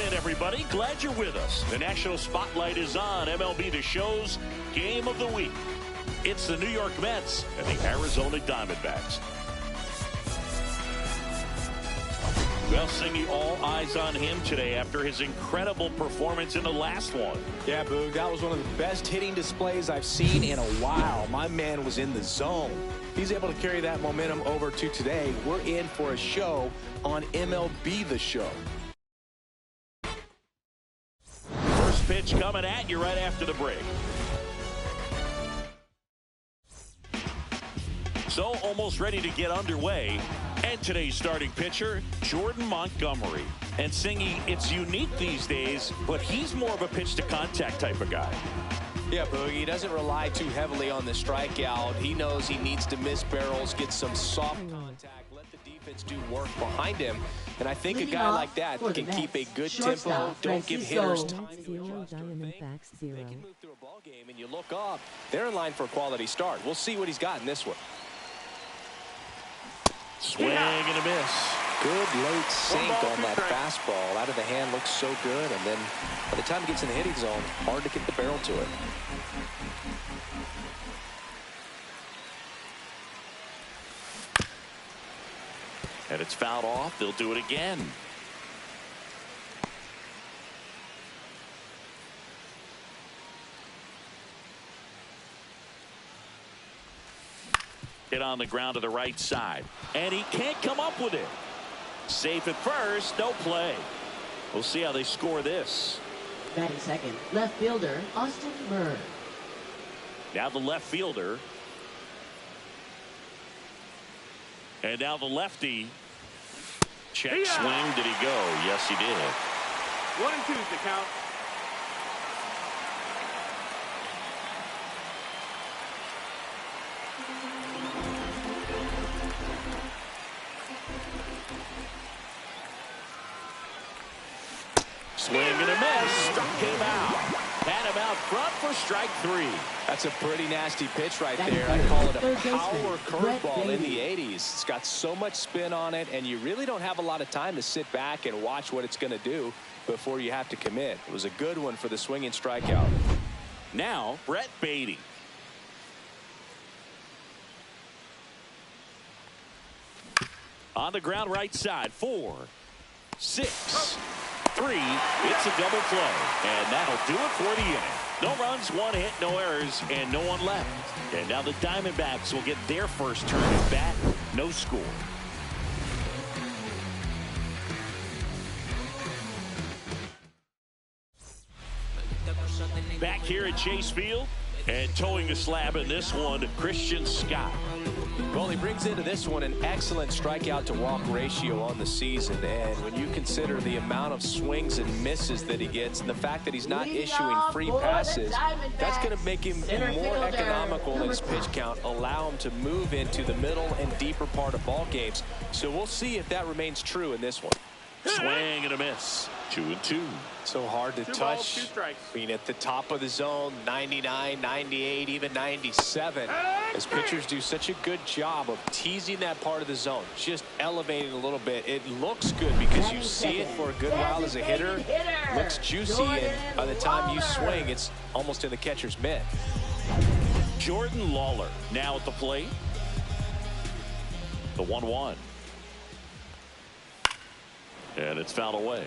in, everybody. Glad you're with us. The national spotlight is on MLB The Show's Game of the Week. It's the New York Mets and the Arizona Diamondbacks. Well, Singy, all eyes on him today after his incredible performance in the last one. Yeah, Boog, that was one of the best hitting displays I've seen in a while. My man was in the zone. He's able to carry that momentum over to today. We're in for a show on MLB The Show. First pitch coming at you right after the break. So almost ready to get underway. And today's starting pitcher, Jordan Montgomery. And Singy, it's unique these days, but he's more of a pitch-to-contact type of guy. Yeah, Boogie, he doesn't rely too heavily on the strikeout. He knows he needs to miss barrels, get some soft contact, let the defense do work behind him. And I think a guy like that can keep a good tempo, don't give hitters time to adjust. Diamondbacks 0. They can move through a ball game, and you look up, they're in line for a quality start. We'll see what he's got in this one. Swing and a miss. Good late sink on that fastball. Out of the hand, looks so good. And then by the time it gets in the hitting zone, hard to get the barrel to it. And it's fouled off. They'll do it again. Hit on the ground to the right side. And he can't come up with it. Safe at first. No play. We'll see how they score this. Batting second, left fielder, Austin Murr. Now the left fielder. And now the lefty. Check swing. Did he go? Yes, he did. 1-2 is the count. Swing and a miss. Struck him out. Had him out front for strike 3. That's a pretty nasty pitch right there. I call it a power curveball in the 80s. It's got so much spin on it, and you really don't have a lot of time to sit back and watch what it's going to do before you have to commit. It was a good one for the swinging strikeout. Now, Brett Beatty. On the ground right side. 4, 6, 3. It's a double play. And that'll do it for the inning. No runs, 1 hit, no errors, and no one left. And now the Diamondbacks will get their first turn at bat. No score. Back here at Chase Field. And towing the slab in this one, Christian Scott. Well, he brings into this one an excellent strikeout to walk ratio on the season. And when you consider the amount of swings and misses that he gets and the fact that he's not issuing free passes, that's going to make him more economical in his pitch count, allow him to move into the middle and deeper part of ball games. So we'll see if that remains true in this one. Swing and a miss. 2-2. So hard to 2 touch. balls, 2 strikes. Being at the top of the zone, 99, 98, even 97. As pitchers do such a good job of teasing that part of the zone, just elevating a little bit. It looks good because you see it for a good while as a hitter. Looks juicy, and by the time you swing, it's almost in the catcher's mitt. Jordan Lawler now at the plate. The 1-1. And it's fouled away.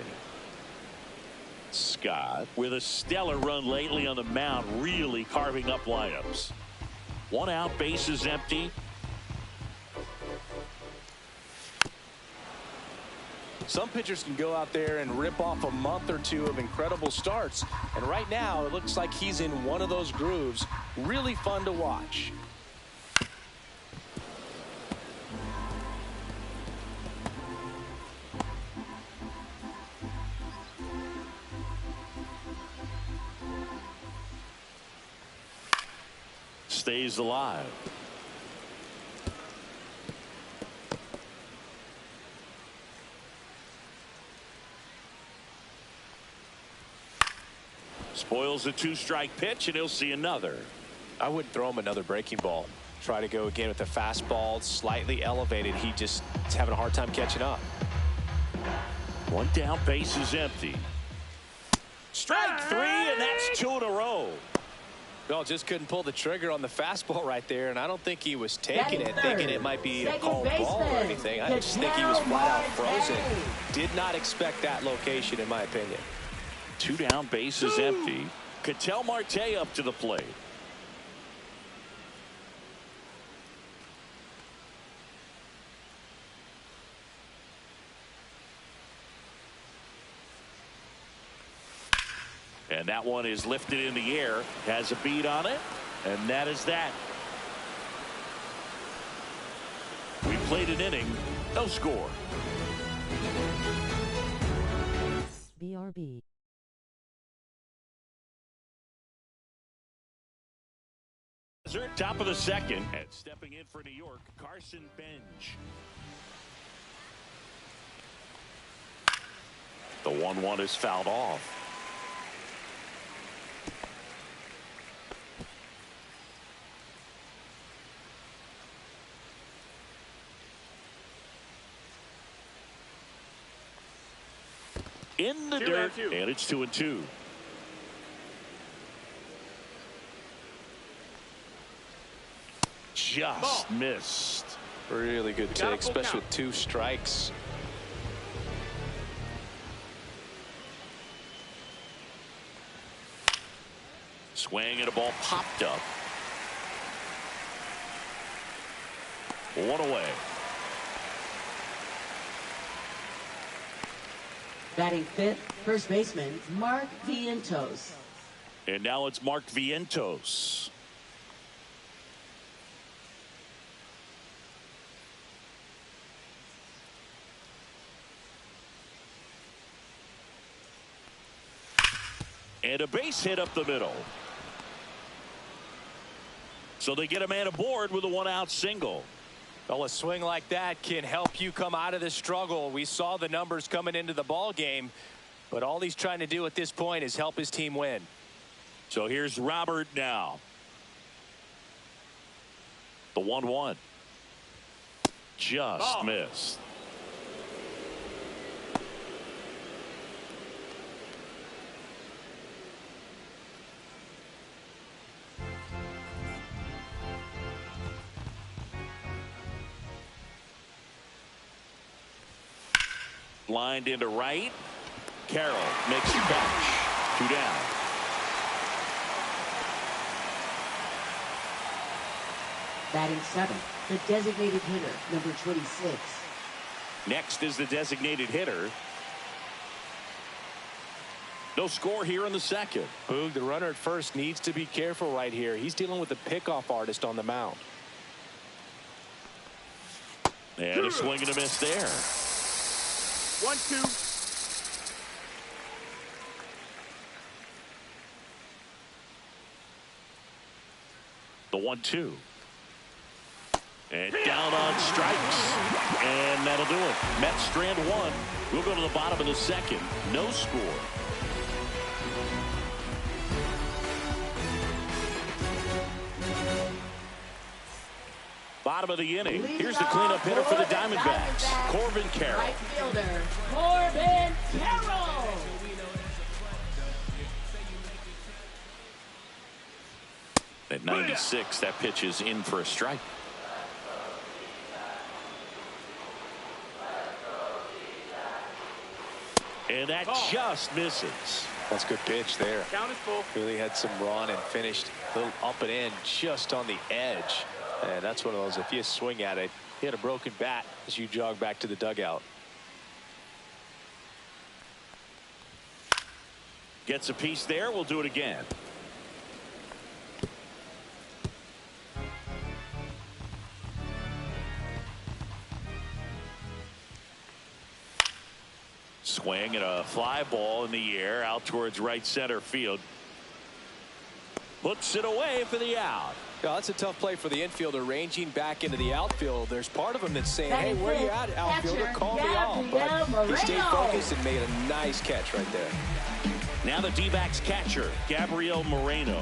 Scott with a stellar run lately on the mound, really carving up lineups. 1 out, bases empty. Some pitchers can go out there and rip off a month or 2 of incredible starts. And right now, it looks like he's in one of those grooves. Really fun to watch. Stays alive. Spoils a 2-strike pitch, and he'll see another. I wouldn't throw him another breaking ball. Try to go again with the fastball, slightly elevated. He just is having a hard time catching up. 1 down, base is empty. Strike three, and that's 2 in a row. Well, just couldn't pull the trigger on the fastball right there, and I don't think he was taking it, thinking it might be a called ball or anything. I just think he was flat out frozen. Did not expect that location, in my opinion. 2 down, base is empty. Ketel Marte up to the plate. And that one is lifted in the air, has a beat on it, and that is that. We played an inning, no score. BRB. Top of the second, and stepping in for New York, Carson Bench. The 1-1 is fouled off. In the dirt, and it's 2-2. Just missed. Really good take, especially with 2 strikes. Swing and a ball popped up. 1 away. Batting fifth, first baseman, Mark Vientos. And now it's Mark Vientos. And a base hit up the middle. So they get a man aboard with a 1-out single. Well, a swing like that can help you come out of this struggle. We saw the numbers coming into the ball game, but all he's trying to do at this point is help his team win. So here's Robert now. The 1-1. Just missed. Lined into right. Carroll makes the catch. 2 down. Batting seventh, the designated hitter, number 26. Next is the designated hitter. No score here in the second. Boog, the runner at first needs to be careful right here. He's dealing with a pickoff artist on the mound. And a swing and a miss there. 1-2. The 1-2. And down on strikes. And that'll do it. Mets strand 1. We'll go to the bottom of the second. No score. Bottom of the inning. Here's the cleanup hitter for the Diamondbacks, Corbin Carroll. Right fielder, Corbin Carroll. At 96, that pitch is in for a strike. And that just misses. That's a good pitch there. Count is full. Really had some run and finished a little up and in just on the edge. And that's one of those, if you swing at it, you had a broken bat as you jog back to the dugout. Gets a piece there. We'll do it again. Swing and a fly ball in the air out towards right center field. Puts it away for the out. Yeah, that's a tough play for the infielder, ranging back into the outfield. There's part of him that's saying, hey, where are you at, outfielder? Call me off. But he stayed focused and made a nice catch right there. Now the D-backs catcher, Gabriel Moreno.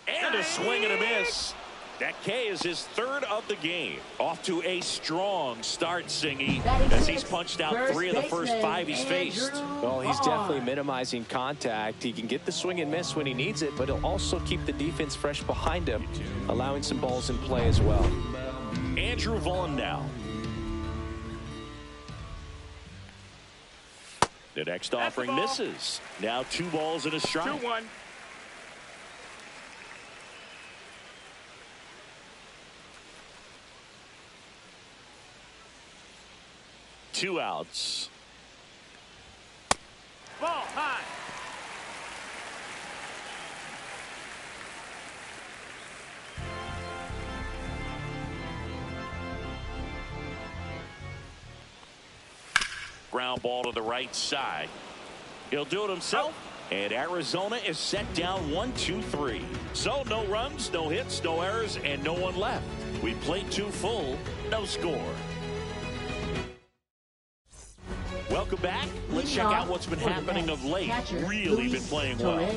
And a swing and a miss. That K is his third of the game. Off to a strong start, Singy, Batting as he's sixth, punched out first 3 of the first baseman, 5 he's faced. Well, he's definitely minimizing contact. He can get the swing and miss when he needs it, but he'll also keep the defense fresh behind him, allowing some balls in play as well. Andrew Vaughn now. The next offering misses. Now 2 balls and a strike. 2-1. Two outs. Ball high. Ground ball to the right side. He'll do it himself. And Arizona is set down 1-2-3. So no runs, no hits, no errors, and no one left. We played 2 full, no score. Welcome back. Let's check out what's been happening of late. Really been playing well.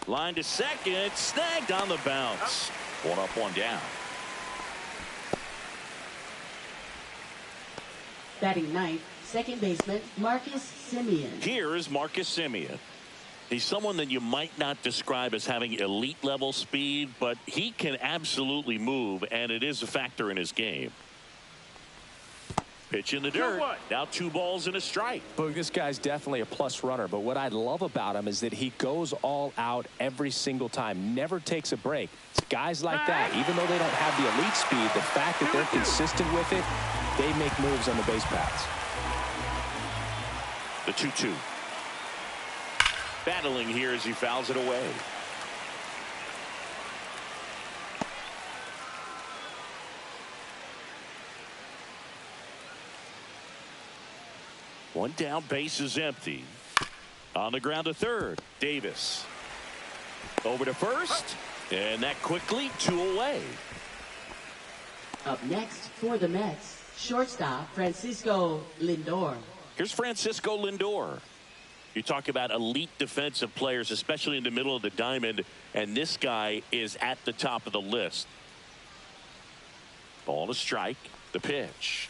Line to second, snagged on the bounce. 1 up, 1 down. Batting ninth, second baseman Marcus Semien. Here is Marcus Semien. He's someone that you might not describe as having elite level speed, but he can absolutely move, and it is a factor in his game. Pitch in the dirt. Now 2 balls and a strike. But this guy's definitely a plus runner. But what I love about him is that he goes all out every single time. Never takes a break. It's guys like that, even though they don't have the elite speed, the fact that they're consistent with it, they make moves on the base paths. The 2-2. Battling here as he fouls it away. One down, base is empty. On the ground to third, Davis. Over to first, and that quickly 2 away. Up next for the Mets, shortstop Francisco Lindor. Here's Francisco Lindor. You talk about elite defensive players, especially in the middle of the diamond, and this guy is at the top of the list. Ball to strike, the pitch.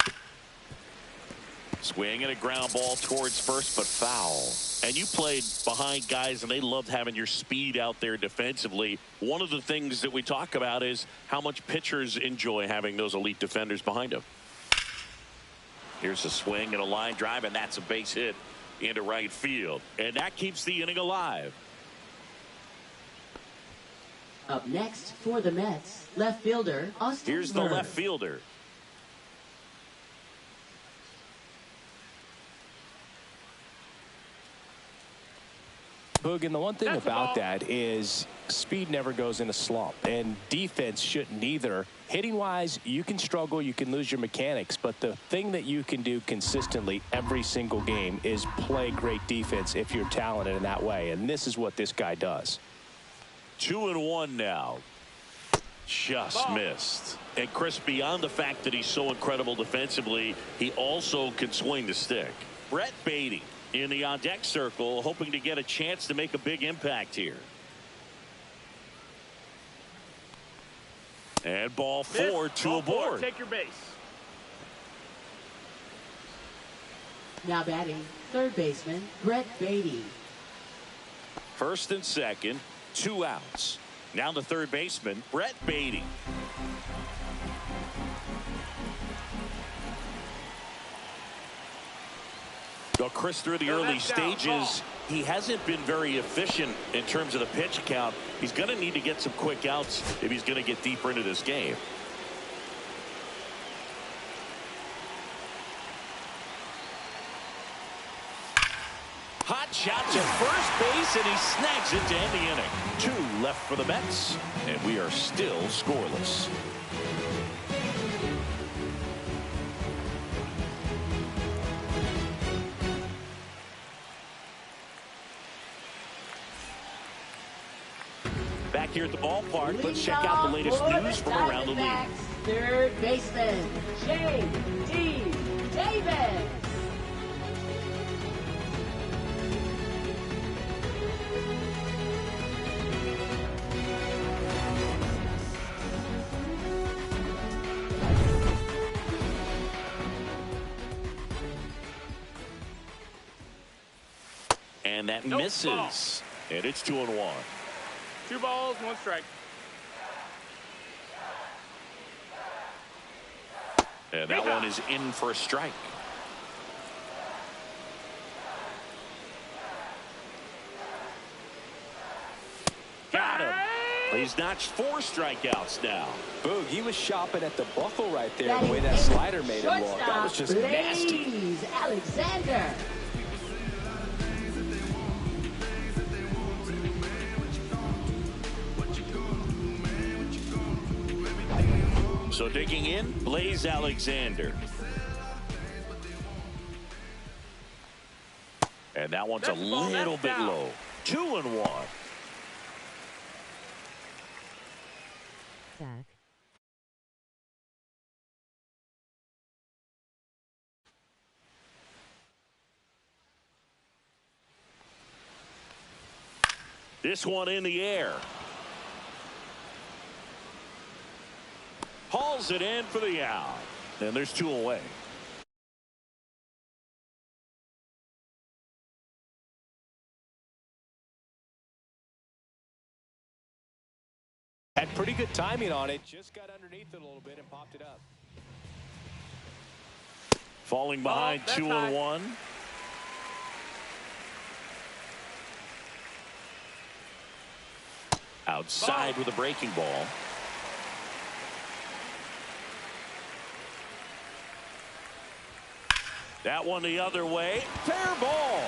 Swing and a ground ball towards first, but foul. And you played behind guys, and they loved having your speed out there defensively. One of the things that we talk about is how much pitchers enjoy having those elite defenders behind them. Here's a swing and a line drive, and that's a base hit into right field. And that keeps the inning alive. Up next for the Mets, left fielder Austin Here's the Bird. left fielder. Boog, and the one thing about that is speed never goes in a slump, and defense shouldn't either. Hitting wise, you can struggle, you can lose your mechanics, but the thing that you can do consistently every single game is play great defense if you're talented in that way, and this is what this guy does. 2-1 now. Just missed. And Chris, beyond the fact that he's so incredible defensively, he also can swing the stick. Brett Beatty in the on-deck circle, hoping to get a chance to make a big impact here. And ball 4, 2 aboard. Take your base. Now batting, third baseman Brett Beatty. First and second, 2 outs. Now the third baseman, Brett Beatty. Well, Chris, through the early stages, he hasn't been very efficient in terms of the pitch count. He's going to need to get some quick outs if he's going to get deeper into this game. Hot shot to first base, and he snags it to end the inning. 2 left for the Mets, and we are still scoreless. Back here at the ballpark, let's check out the latest news from around the league. Third baseman, J.D. Davis. And that misses. And it's 2-1. 2 balls, 1 strike. And that one is in for a strike. Got him. He's notched 4 strikeouts now. Boog, he was shopping at the buckle right there, the way that slider made him look. That was just nasty. Alexander. So digging in, Blaze Alexander. And that one's a little bit low. 2-1. Zach. This one in the air. Hauls it in for the out. And there's 2 away. Had pretty good timing on it. Just got underneath it a little bit and popped it up. Falling behind 2-1. Outside with a breaking ball. That one the other way. Fair ball.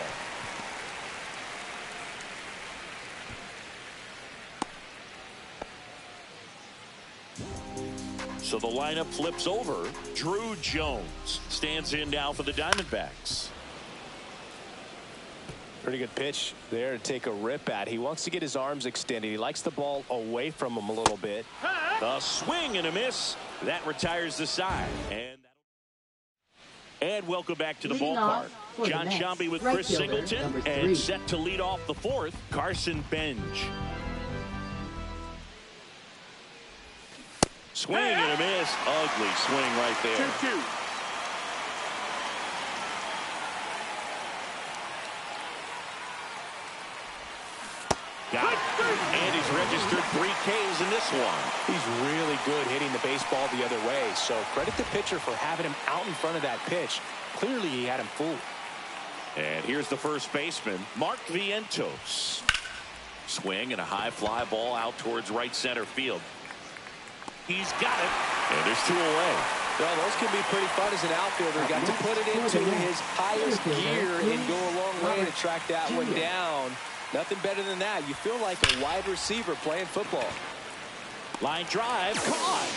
So the lineup flips over. Drew Jones stands in now for the Diamondbacks. Pretty good pitch there to take a rip at. He wants to get his arms extended. He likes the ball away from him a little bit. A swing and a miss. That retires the side. And welcome back to the ballpark. John Shambi with Chris Singleton. And set to lead off the 4th, Carson Bench. Swing and a miss. Ugly swing right there. 2-2. Got it. And he's registered 3 Ks in this one. He's really good hitting the baseball the other way. So credit the pitcher for having him out in front of that pitch. Clearly he had him fooled. And here's the first baseman, Mark Vientos. Swing and a high fly ball out towards right center field. He's got it. And there's 2 away. Well, those can be pretty fun as an outfielder. Got to put it into his highest gear and go a long way to track that one down. Nothing better than that. You feel like a wide receiver playing football. Line drive, caught.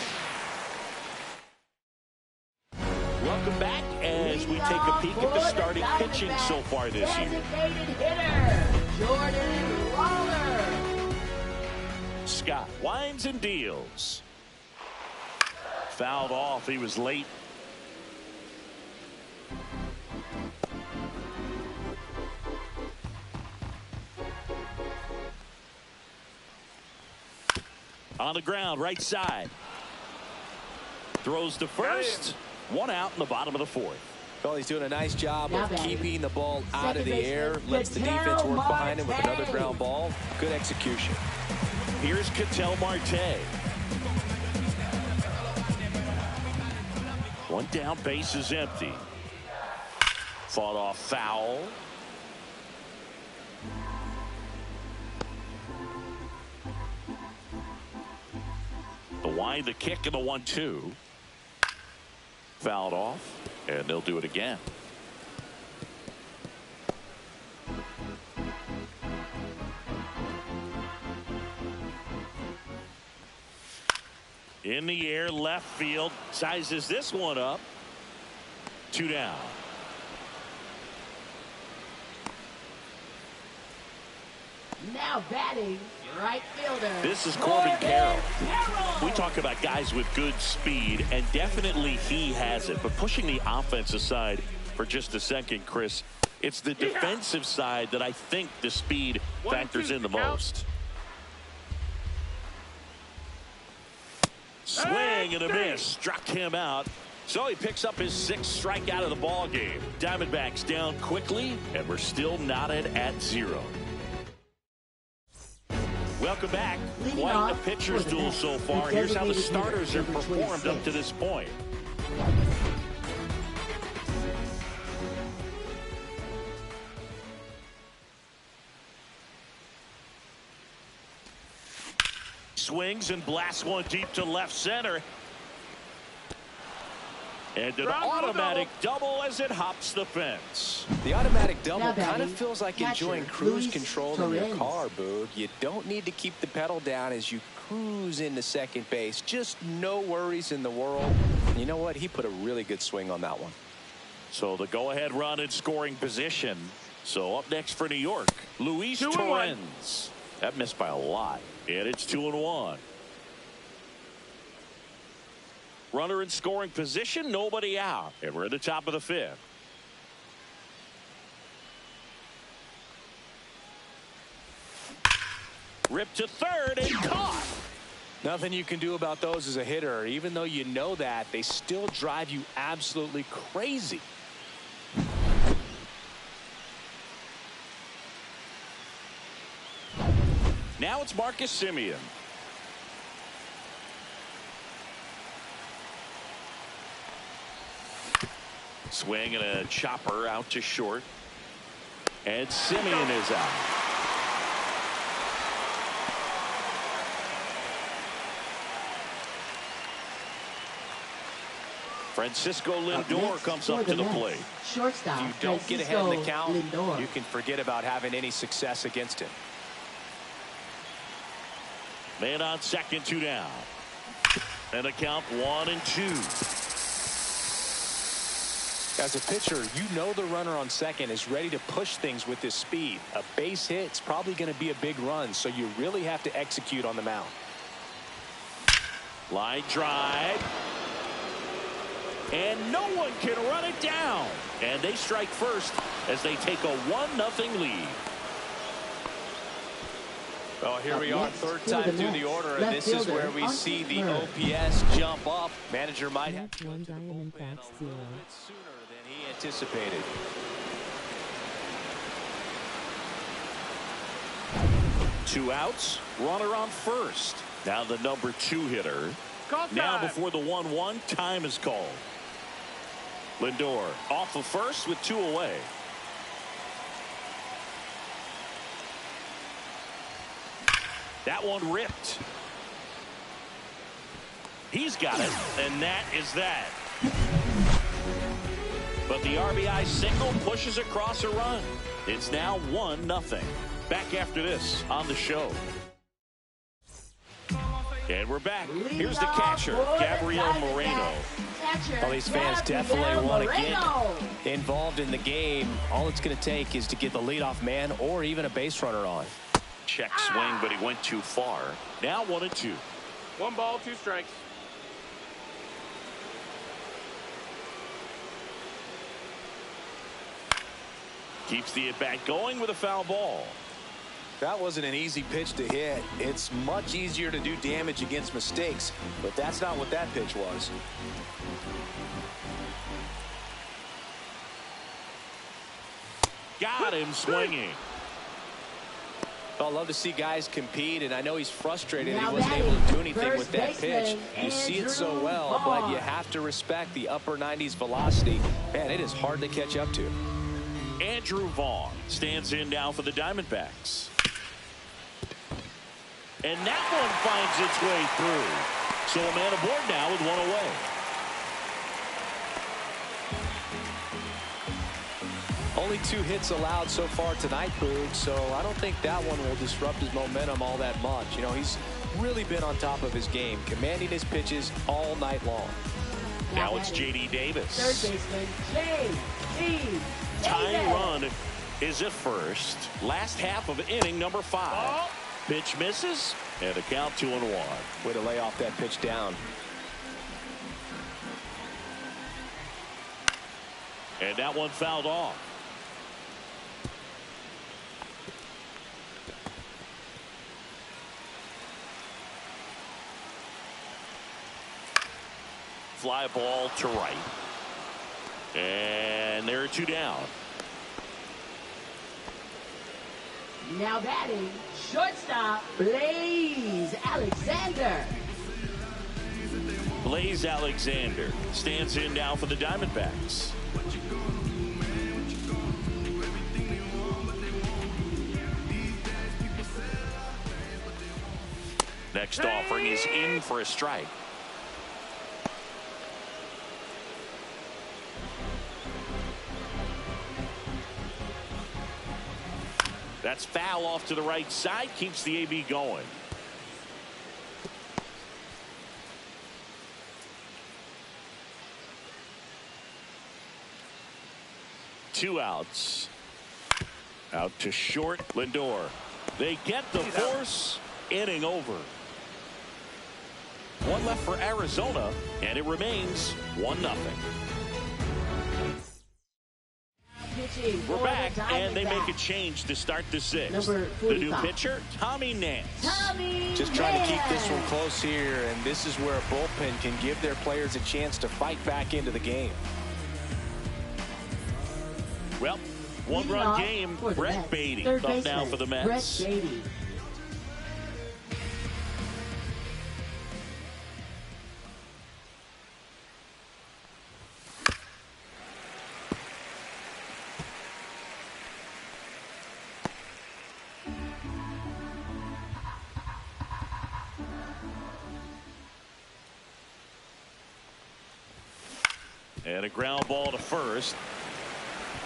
Welcome back as we take a peek at the starting pitching so far this year. Designated hitter, Jordan Lawler. Scott winds and deals. Fouled off. He was late. On the ground, right side. Throws to first. 1 out in the bottom of the 4th. Well, he's doing a nice job of keeping the ball out of the air. Lets the defense work behind him with another ground ball. Good execution. Here's Ketel Marte. 1 down, base is empty. Fought off foul. The wind, the kick, and the 1-2. Fouled off, and they'll do it again. In the air, left field, sizes this one up. 2 down. Now batting, right fielder. This is Corbin Carroll. We talk about guys with good speed, and definitely he has it. But pushing the offense aside for just a second, Chris, it's the defensive side that I think the speed factors in the most. Swing and a miss. Struck him out. So he picks up his 6th strikeout of the ball game. Diamondbacks down quickly, and we're still knotted at 0. Welcome back. Quite a pitcher's duel so far. Here's how the starters have performed up to this point. Swings and blasts one deep to left center. And an automatic double as it hops the fence. The automatic double kind of feels like enjoying cruise control in your car, Boog. You don't need to keep the pedal down as you cruise into second base. Just no worries in the world. And you know what? He put a really good swing on that one. So the go-ahead run in scoring position. So up next for New York, Luis Torrens. That missed by a lot. And it's 2-1. Runner in scoring position, nobody out. And we're at the top of the 5th. Ripped to third and caught. Nothing you can do about those as a hitter. Even though you know that, they still drive you absolutely crazy. Now it's Marcus Semien. Swing and a chopper out to short. And Semien is out. Francisco Lindor comes up to the plate. Shortstop. If you don't get ahead in the count, you can forget about having any success against him. Man on second, 2 down. And a count 1-2. As a pitcher, you know the runner on second is ready to push things with his speed. A base hit's probably going to be a big run, so you really have to execute on the mound. Line drive. And no one can run it down. And they strike first as they take a 1-0 lead. Well, here we are, third time through the order, and this is where we see the OPS jump up. Manager might have to go to the bullpen a little bit sooner than he anticipated. Two outs, runner on first. Now the number 2 hitter. Now before the 1-1, time is called. Lindor off of first with 2 away. That one ripped. He's got it, and that is that. But the RBI single pushes across a run. It's now 1-0. Back after this on the show. And we're back. Here's the catcher, Gabriel Moreno. Well, these fans definitely want to get involved in the game. All it's going to take is to get the leadoff man or even a base runner on. Check swing, but he went too far. Now 1-2. 1 ball, 2 strikes. Keeps the at-bat going with a foul ball. That wasn't an easy pitch to hit. It's much easier to do damage against mistakes, but that's not what that pitch was. Got him swinging. I love to see guys compete, and I know he's frustrated that he wasn't able to do anything with that pitch. You see it so well, but you have to respect the upper 90s velocity. Man, it is hard to catch up to. Andrew Vaughn stands in now for the Diamondbacks. And that one finds its way through. So a man aboard now with 1 away. Only 2 hits allowed so far tonight, Boog, so I don't think that one will disrupt his momentum all that much. You know, he's really been on top of his game, commanding his pitches all night long. Now it's J.D. Davis. Third baseman, J.D. Tying run is at first. Last half of inning number 5. Pitch misses, and a count 2-1. Way to lay off that pitch down. And that one fouled off. Fly ball to right. And there are 2 down. Now batting, shortstop, Blaze Alexander. Blaze Alexander stands in now for the Diamondbacks. Next offering is in for a strike. That's foul off to the right side, keeps the AB going. Two outs. Out to short, Lindor. They get the force. Inning over. 1 left for Arizona, and it remains 1-0. We're back, and they make a change to start the 6th. The new pitcher, Tommy Nance. Just trying to keep this one close here, and this is where a bullpen can give their players a chance to fight back into the game. Well, 1-run game. Brett Beatty up now for the Mets. Brett Beatty. And a ground ball to first.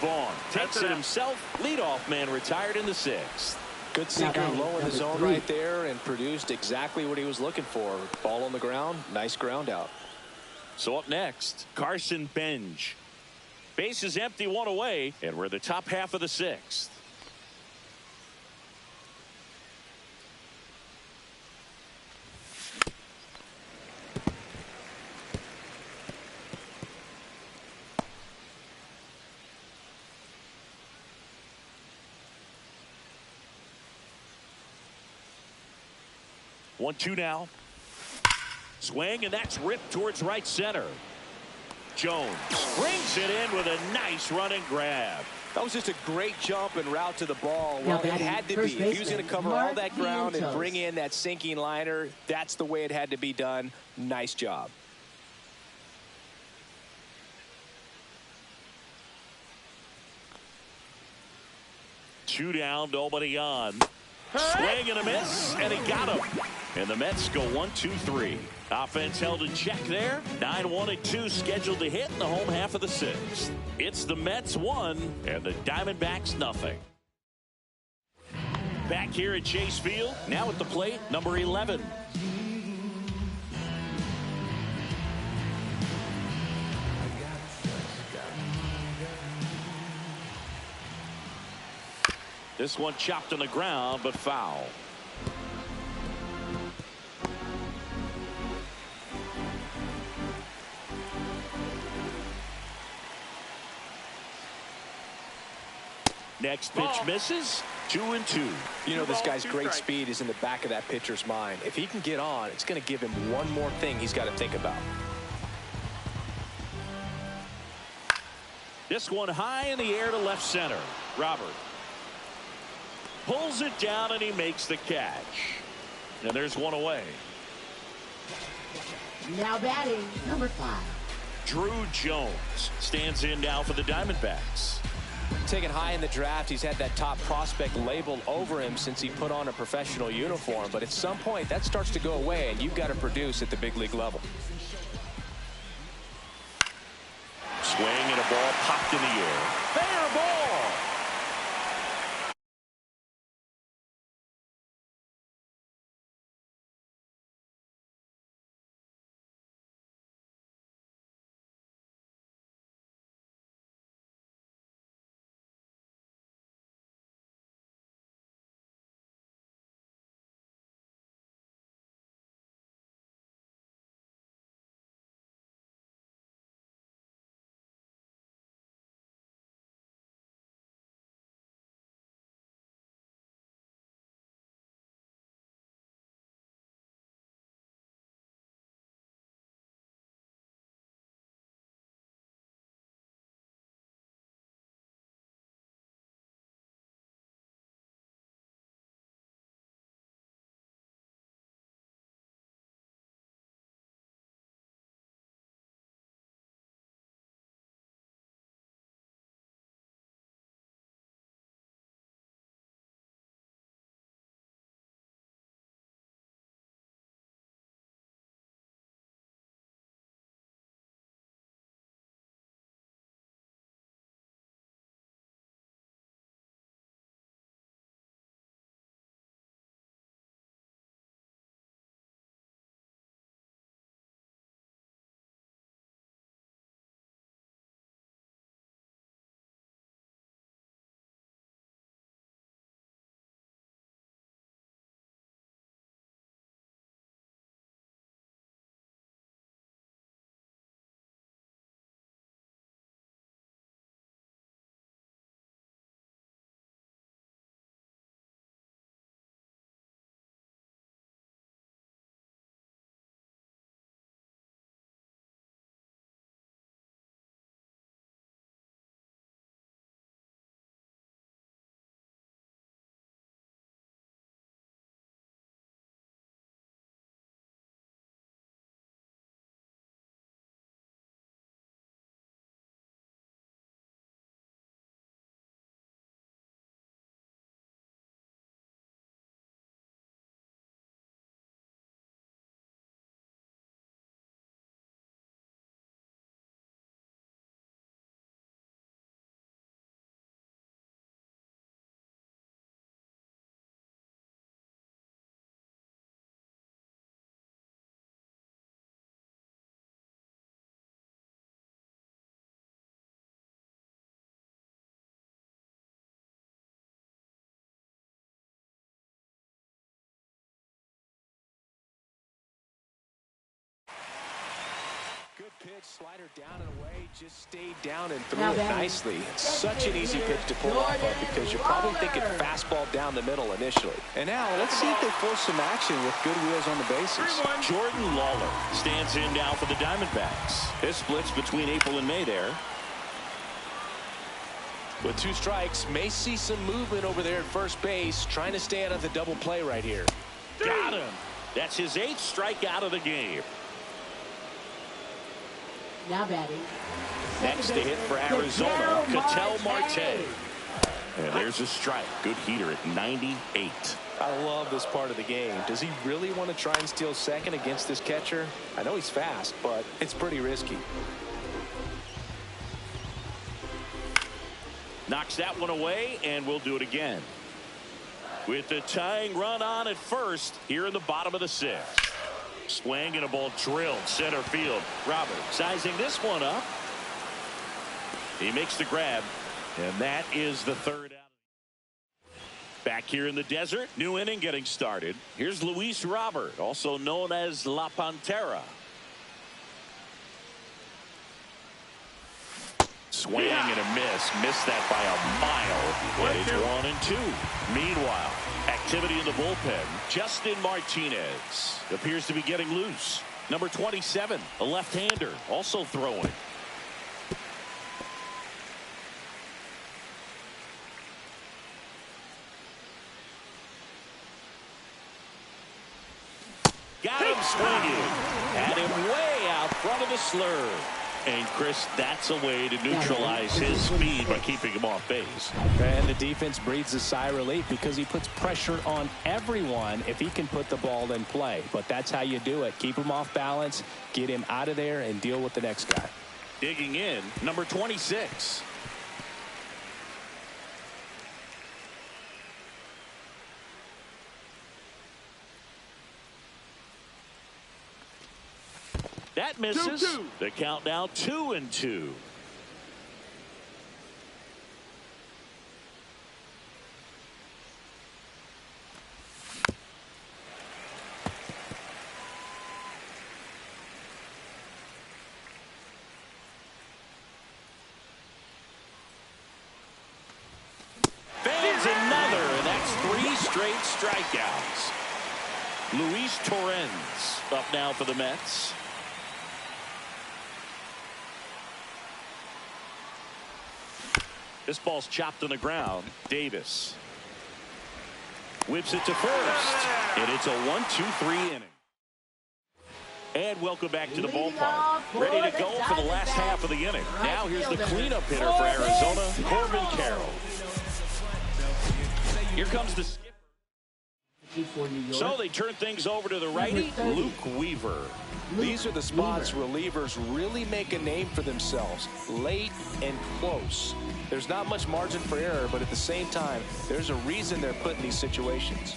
Vaughn takes it himself. Leadoff man retired in the 6th. Good sinker low in the zone right there and produced exactly what he was looking for. Ball on the ground. Nice ground out. So up next, Carson Benj. Base is empty, 1 away, and we're the top half of the 6th. One, 2 now. Swing, and that's ripped towards right center. Jones brings it in with a nice running grab. That was just a great jump and route to the ball. Well, it had to be. If he was going to cover all that ground and bring in that sinking liner, that's the way it had to be done. Nice job. Two down, nobody on. Swing and a miss, and he got him. And the Mets go 1-2-3. Offense held in check there. 9-1-2 scheduled to hit in the home half of the 6th. It's the Mets 1 and the Diamondbacks nothing. Back here at Chase Field, now at the plate, number 11. This one chopped on the ground, but foul. Next pitch misses. 2-2. You know, this guy's great speed is in the back of that pitcher's mind. If he can get on, it's going to give him one more thing he's got to think about. This one high in the air to left center. Robert pulls it down, and he makes the catch. And there's one away. Now batting, number 5. Drew Jones stands in now for the Diamondbacks. Taken high in the draft, he's had that top prospect label over him since he put on a professional uniform. But at some point, that starts to go away, and you've got to produce at the big league level. Swing and a ball popped in the air. Fair ball. Good pitch, slider down and away, just stayed down and threw it nicely. It's such an easy pitch to pull off of because you're probably thinking fastball down the middle initially. And now let's see if they force some action with good wheels on the bases. Jordan Lawler stands in now for the Diamondbacks. This splits between April and May there. With 2 strikes, may see some movement over there at first base, trying to stay out of the double play right here. Got him. That's his 8th strikeout of the game. Now batting. Next to hit for Arizona, Ketel Marte. And there's a strike. Good heater at 98. I love this part of the game. Does he really want to try and steal second against this catcher? I know he's fast, but it's pretty risky. Knocks that one away, and we'll do it again. With the tying run on at first, here in the bottom of the 6th. Swing and a ball drilled center field. Robert sizing this one up. He makes the grab, and that is the 3rd out. Back here in the desert, new inning getting started. Here's Luis Robert, also known as La Pantera. Swing and a miss. Missed that by a mile. And it's 1-2. Meanwhile, activity in the bullpen. Justin Martinez appears to be getting loose. Number 27, a left-hander, also throwing. Got him swinging. Had him way out front of the slur. And, Chris, that's a way to neutralize his speed by keeping him off base. And the defense breathes a sigh of relief because he puts pressure on everyone if he can put the ball in play. But that's how you do it. Keep him off balance, get him out of there, and deal with the next guy. Digging in, number 26. That misses. 2-2. The count now 2-2. Fans another, and that's 3 straight strikeouts. Luis Torrens up now for the Mets. This ball's chopped on the ground. Davis whips it to first, and it's a 1-2-3 inning. And welcome back to the ballpark. Ready to go for the last half of the inning. Now here's the cleanup hitter for Arizona, Corbin Carroll. Here comes the skipper. So they turn things over to the righty, Luke Weaver. These are the spots relievers really make a name for themselves, late and close. There's not much margin for error, but at the same time, there's a reason they're put in these situations.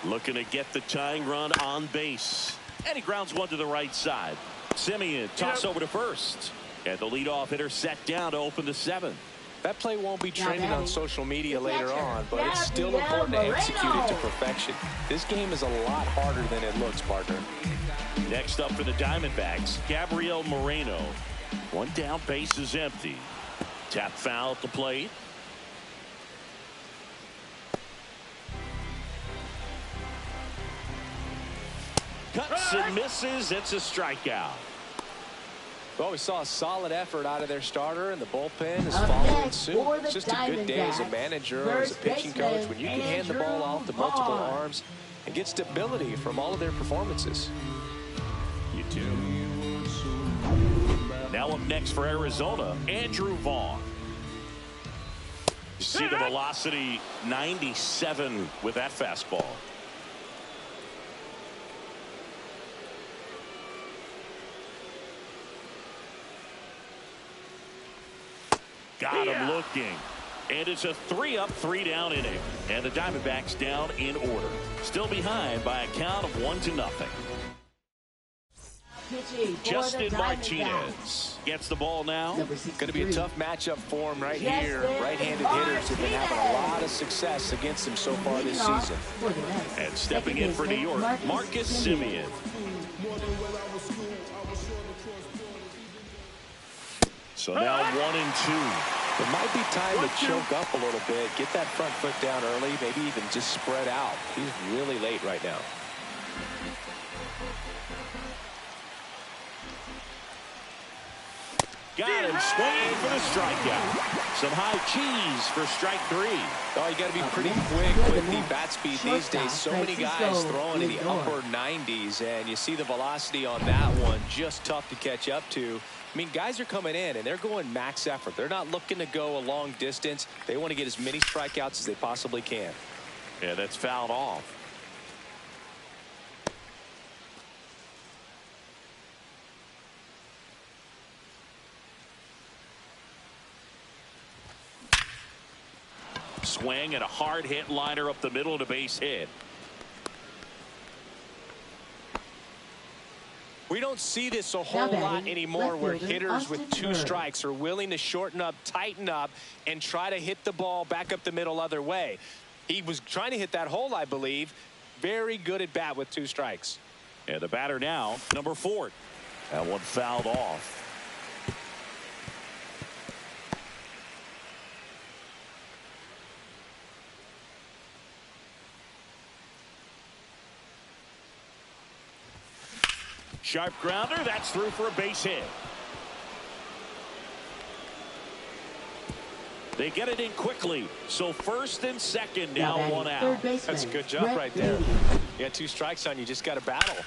Looking to get the tying run on base. And he grounds one to the right side. Simeon toss over to first. And the leadoff hitter set down to open the 7th. That play won't be trending on social media later on, but it's still important to execute it to perfection. This game is a lot harder than it looks, partner. Next up for the Diamondbacks, Gabriel Moreno. One down, base is empty. Tap foul at the plate. Cuts and misses. It's a strikeout. Well, we saw a solid effort out of their starter, and the bullpen is following suit. It's just a good day as a manager or as a pitching coach when you can hand the ball off to multiple arms and get stability from all of their performances. You too. Now up next for Arizona, Andrew Vaughn. You see the velocity, 97 with that fastball. Got him looking. And it's a 3-up, 3-down inning. And the Diamondbacks down in order. Still behind by a count of 1-0. Justin Martinez gets the ball now. Going to be a tough matchup for him right here. Right-handed hitters have been having a lot of success against him so far this season. And stepping in for New York, Marcus Semien. So now 1-2. It might be time to choke up a little bit, get that front foot down early, maybe even just spread out. He's really late right now. Got him swinging for the strikeout. Some high cheese for strike 3. Oh, you got to be pretty quick with the bat speed these days. So many guys throwing in the upper 90s, and you see the velocity on that one, just tough to catch up to. I mean, guys are coming in, and they're going max effort. They're not looking to go a long distance. They want to get as many strikeouts as they possibly can. Yeah, that's fouled off. Swing and a hard hit liner up the middle to base hit. We don't see this a whole lot anymore where hitters with 2 strikes are willing to shorten up, tighten up, and try to hit the ball back up the middle other way. He was trying to hit that hole, I believe. Very good at bat with 2 strikes. And the batter now, number 4. That one fouled off. Sharp grounder, that's through for a base hit. They get it in quickly. So first and second, now 1 out. That's a good job right there. You got 2 strikes on you, just got to battle.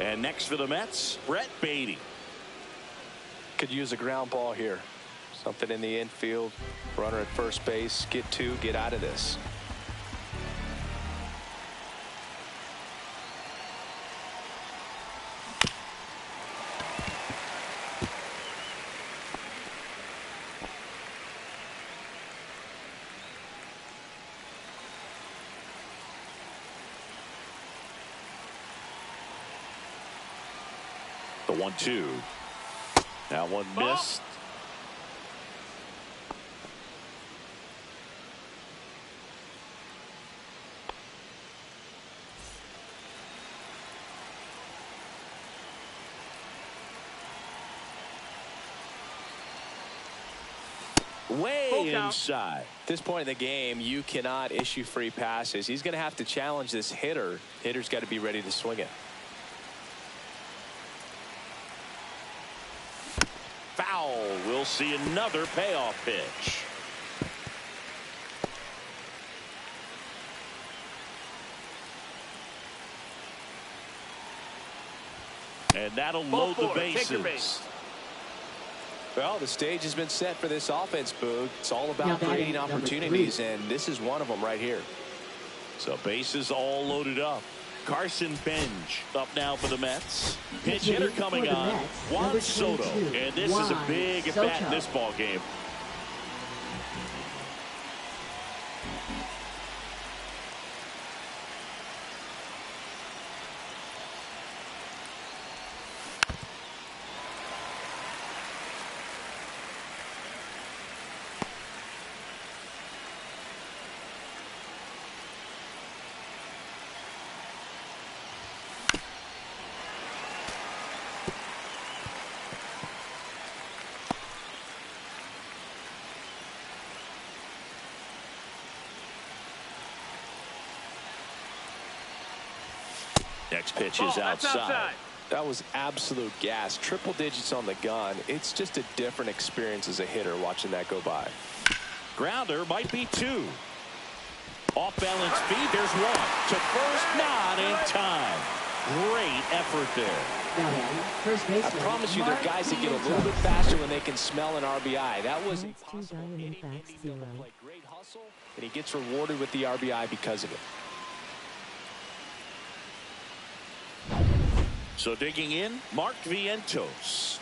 And next for the Mets, Brett Beatty. Could use a ground ball here. Something in the infield, runner at first base, get 2, get out of this. The 1-2. That one missed. Way inside. At this point in the game, you cannot issue free passes. He's going to have to challenge this hitter. Hitter's got to be ready to swing it. Foul. We'll see another payoff pitch. And that'll load the bases. Well, the stage has been set for this offense, Boog. It's all about creating opportunities, and this is one of them right here. So bases all loaded up. Carson Bench up now for the Mets. Pitch hitter coming on, Juan Soto. And this is a big at bat in this ball game. Next pitch is That's outside. That was absolute gas. Triple digits on the gun. It's just a different experience as a hitter watching that go by. Grounder might be 2. Off balance feed. There's 1 to first, not in time. Great effort there. I promise you, there are guys that get a little bit faster when they can smell an RBI. That was impossible. Diamondbacks 0. Great hustle, and he gets rewarded with the RBI because of it. So digging in, Mark Vientos.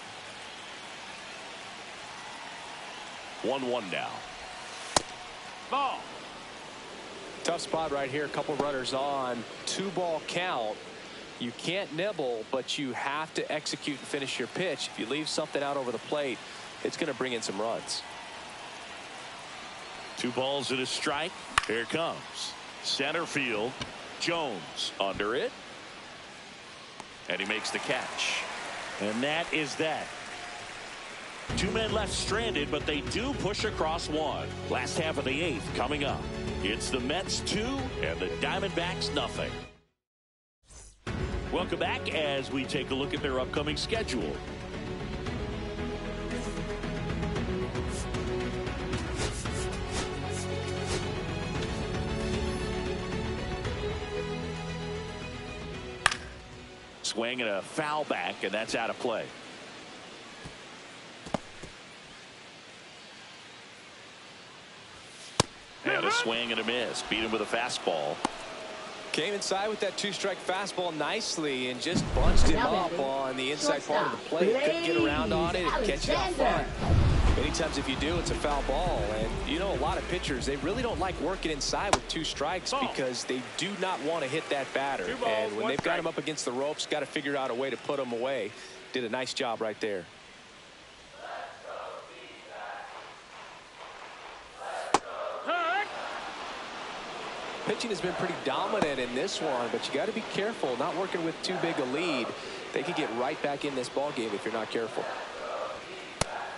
1-1 now. Ball. Tough spot right here. A couple runners on. 2-ball count. You can't nibble, but you have to execute and finish your pitch. If you leave something out over the plate, it's going to bring in some runs. 2 balls and a strike. Here it comes. Center field. Jones under it. And he makes the catch. And that is that. 2 men left stranded, but they do push across 1. Last half of the 8th coming up. It's the Mets 2 and the Diamondbacks nothing. Welcome back as we take a look at their upcoming schedule. Swing and a foul back, and that's out of play. And a swing and a miss. Beat him with a fastball. Came inside with that 2-strike fastball nicely and just bunched him up on the inside part of the plate. Couldn't get around on it and catch it out front. Many times if you do, it's a foul ball. And you know, a lot of pitchers, they really don't like working inside with 2 strikes because they do not want to hit that batter. And when they've got him up against the ropes, got to figure out a way to put him away. Did a nice job right there. Pitching has been pretty dominant in this one, but you got to be careful not working with too big a lead. They could get right back in this ball game if you're not careful.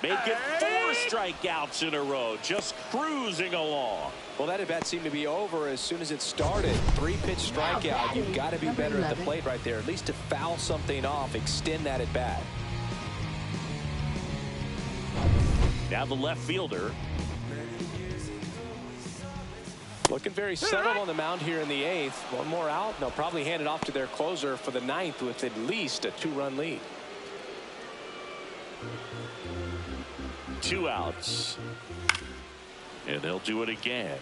Make it 4 strikeouts in a row, just cruising along. Well, that at bat seemed to be over as soon as it started. 3-pitch strikeout. You've got to be better at the plate right there, at least to foul something off, extend that at bat. Now the left fielder. Looking very settled on the mound here in the 8th. 1 more out, and they'll probably hand it off to their closer for the 9th with at least a 2-run lead. 2 outs. And they'll do it again.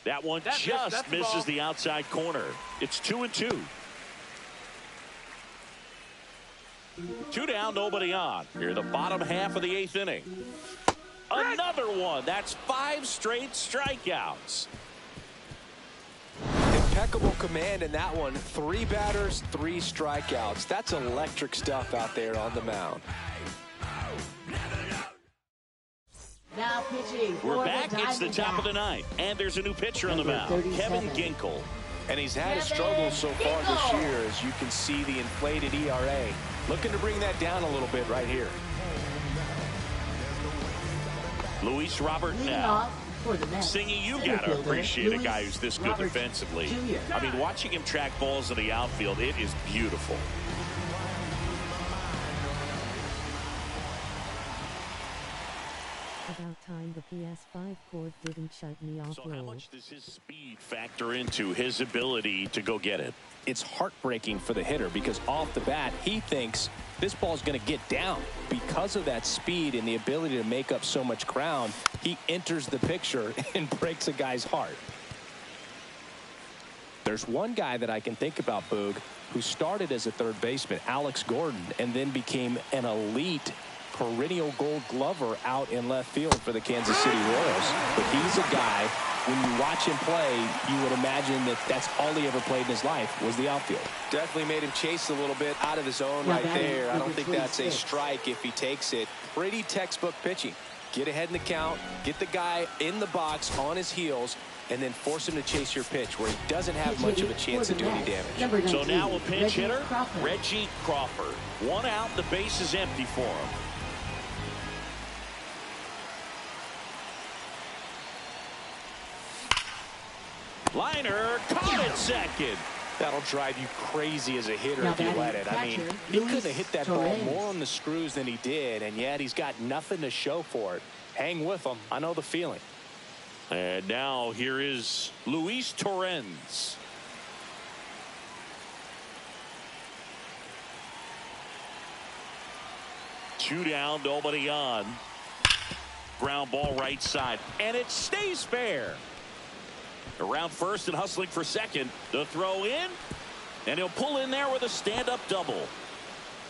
That one just misses the outside corner. It's 2-2. 2 down, nobody on. Here, the bottom half of the 8th inning. Another one. That's 5 straight strikeouts. Impeccable command in that one. 3 batters, 3 strikeouts. That's electric stuff out there on the mound. Now pitching. We're back. It's the top of the 9th. And there's a new pitcher on the mound, Kevin Ginkel. And he's had his struggles so far this year, as you can see the inflated ERA. Looking to bring that down a little bit right here. Luis Robert now. Singing, you got to appreciate a guy who's this good defensively. I mean, watching him track balls in the outfield, it is beautiful. About time the PS5 cord didn't shut me off. So how much does his speed factor into his ability to go get it? It's heartbreaking for the hitter because off the bat, he thinks this ball's going to get down. Because of that speed and the ability to make up so much ground, he enters the picture and breaks a guy's heart. There's one guy that I can think about, Boog, who started as a third baseman, Alex Gordon, and then became an elite perennial gold glover out in left field for the Kansas City Royals. But he's a guy, when you watch him play, you would imagine that that's all he ever played in his life was the outfield. Definitely made him chase a little bit out of his zone right there. I don't think that's a strike if he takes it. Pretty textbook pitching. Get ahead in the count, get the guy in the box on his heels, and then force him to chase your pitch where he doesn't have much of a chance to do any damage. So now a pinch hitter, Reggie Crawford. 1 out, the base is empty for him. Liner caught it second. That'll drive you crazy as a hitter if you let it. I mean, he couldn't have hit that ball more on the screws than he did, and yet he's got nothing to show for it. Hang with him. I know the feeling. And now here is Luis Torrens. Two down, nobody on. Ground ball right side, and it stays fair. Around first and hustling for second. The throw in, and he'll pull in there with a stand-up double.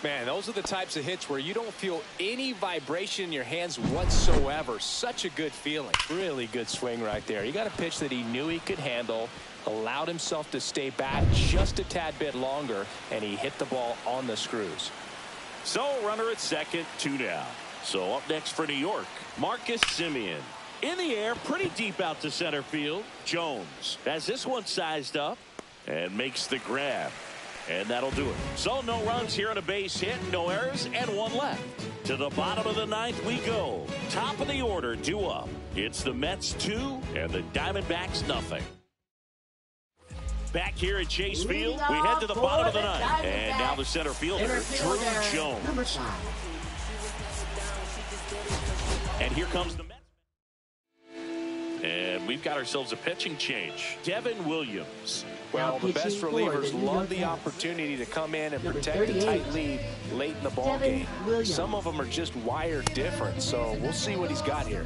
Man, those are the types of hits where you don't feel any vibration in your hands whatsoever. Such a good feeling. Really good swing right there. He got a pitch that he knew he could handle, allowed himself to stay back just a tad bit longer, and he hit the ball on the screws. So runner at second, 2 down. So up next for New York, Marcus Semien. In the air, pretty deep out to center field. Jones has this one sized up and makes the grab. And that'll do it. So no runs here on a base hit, no errors, and 1 left. To the bottom of the 9th we go. Top of the order due up. It's the Mets 2 and the Diamondbacks nothing. Back here at Chase Field, we head to the bottom of the 9th. And now the center fielder, Drew Jones. And here comes the Mets. And we've got ourselves a pitching change. Devin Williams. Well, the best relievers love the opportunity to come in and protect a tight lead late in the ball game. Some of them are just wired different, so we'll see what he's got here.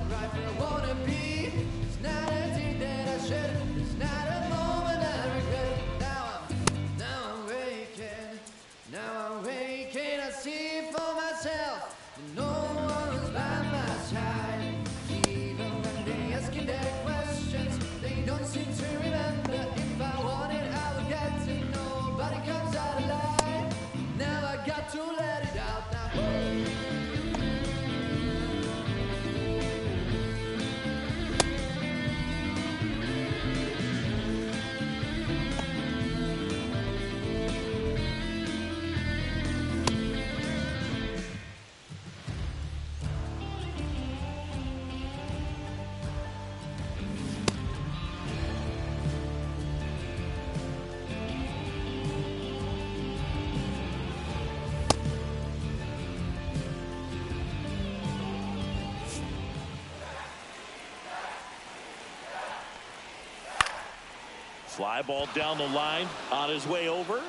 Fly ball down the line on his way over.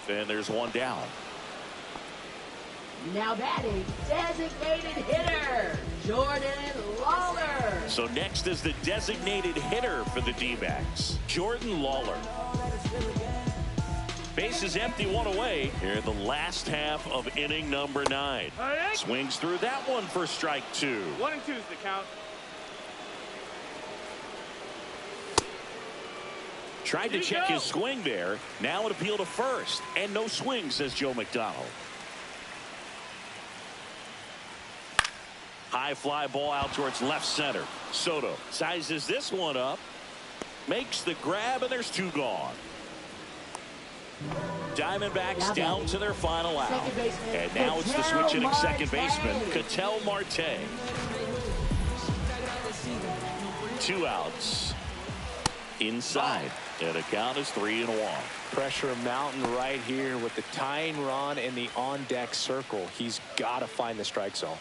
And there's 1 down. Now batting, designated hitter, Jordan Lawler. So next is the designated hitter for the D-backs, Jordan Lawler. Base is empty, 1 away here in the last half of inning number 9. Swings through that one for strike 2. 1 and 2 is the count. Tried to check his swing there. Now an appeal to first. And no swing, says Joe McDonald. High fly ball out towards left center. Soto sizes this one up. Makes the grab, and there's 2 gone. Diamondbacks down to their final out. And now it's the switch hitting second baseman, Ketel Marte. 2 outs. Inside. And the count is 3-1. Pressure mountain right here with the tying run in the on-deck circle. He's got to find the strike zone.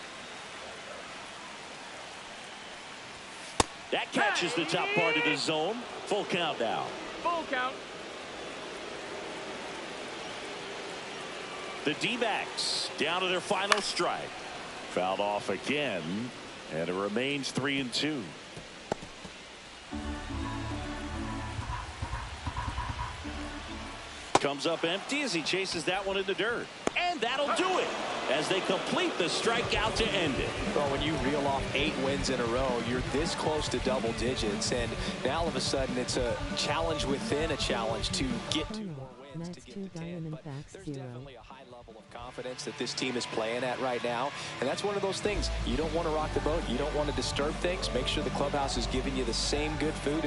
That catches the top part of the zone. Full count now. Full count. The D-backs down to their final strike. Fouled off again, and it remains 3-2. Comes up empty as he chases that one in the dirt. And that'll do it as they complete the strikeout to end it. Well, when you reel off 8 wins in a row, you're this close to double digits. And now all of a sudden it's a challenge within a challenge to get to more wins to get to 10. But there's definitely a high level of confidence that this team is playing at right now. And that's one of those things. You don't want to rock the boat. You don't want to disturb things. Make sure the clubhouse is giving you the same good food